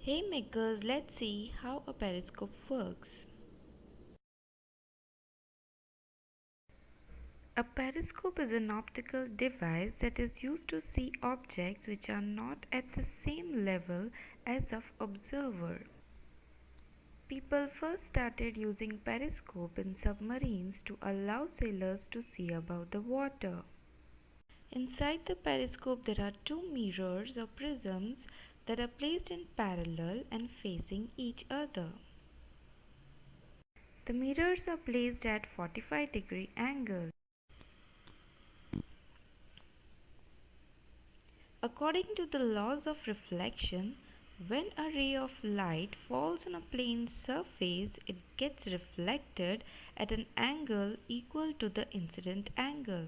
Hey makers, let's see how a periscope works. A periscope is an optical device that is used to see objects which are not at the same level as the observer. People first started using periscope in submarines to allow sailors to see above the water. Inside the periscope there are two mirrors or prisms that are placed in parallel and facing each other. The mirrors are placed at 45-degree angles. According to the laws of reflection, when a ray of light falls on a plane surface, it gets reflected at an angle equal to the incident angle.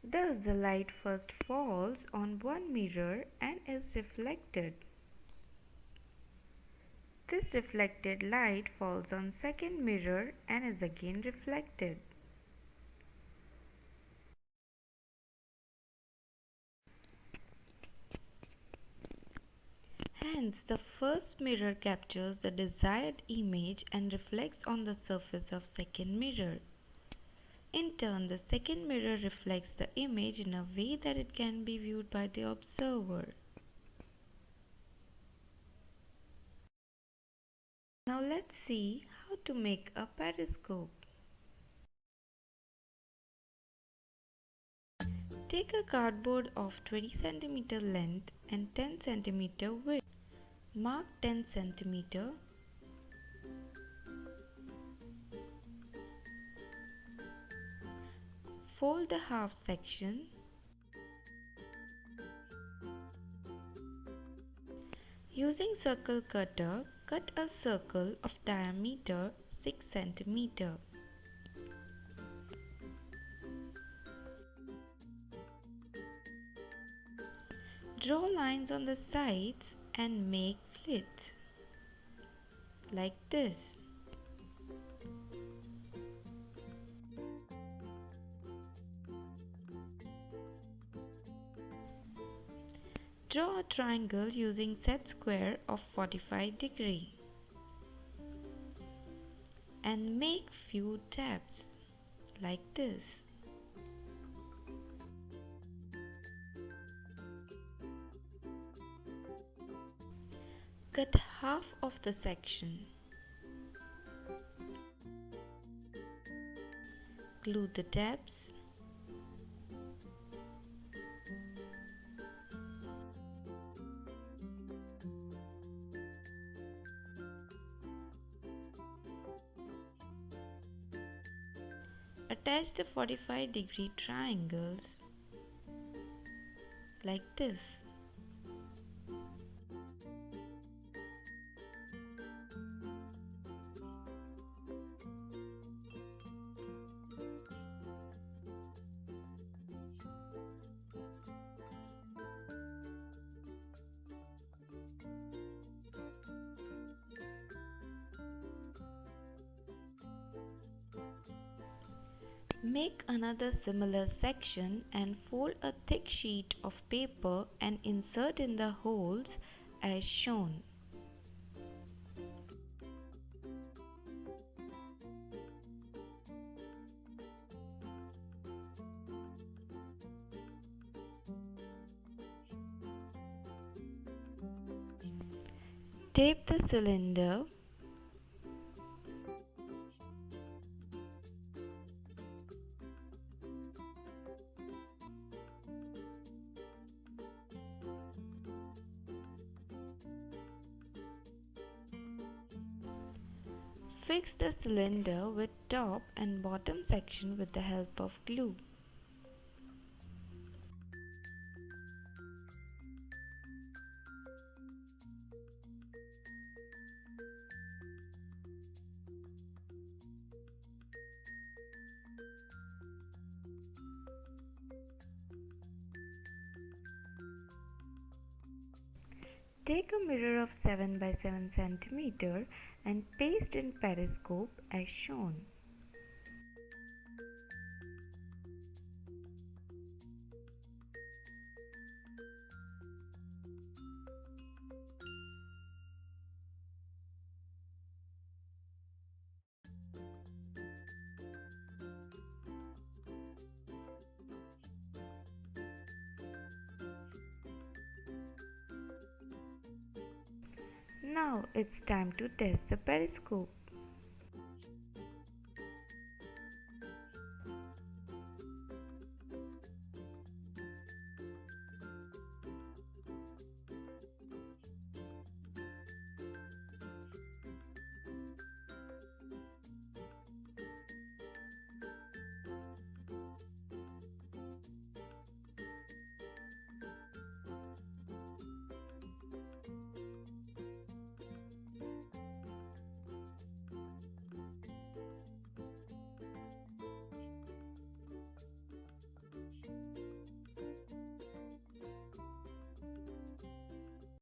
Thus, the light first falls on one mirror and is reflected. This reflected light falls on second mirror and is again reflected. Hence, the first mirror captures the desired image and reflects on the surface of second mirror. In turn, the second mirror reflects the image in a way that it can be viewed by the observer. Now let's see how to make a periscope. Take a cardboard of 20 cm length and 10 cm width. Mark 10 cm. Fold the half section. Using circle cutter, cut a circle of diameter 6 cm. Draw lines on the sides and make slits like this. Draw a triangle using set square of 45-degree and make few tabs like this. Cut half of the section. Glue the tabs. Attach the 45-degree triangles like this. Make another similar section and fold a thick sheet of paper and insert in the holes as shown. Tape the cylinder. Fix the cylinder with top and bottom section with the help of glue. Take a mirror of 7 by 7 cm and paste in periscope as shown. Now it's time to test the periscope.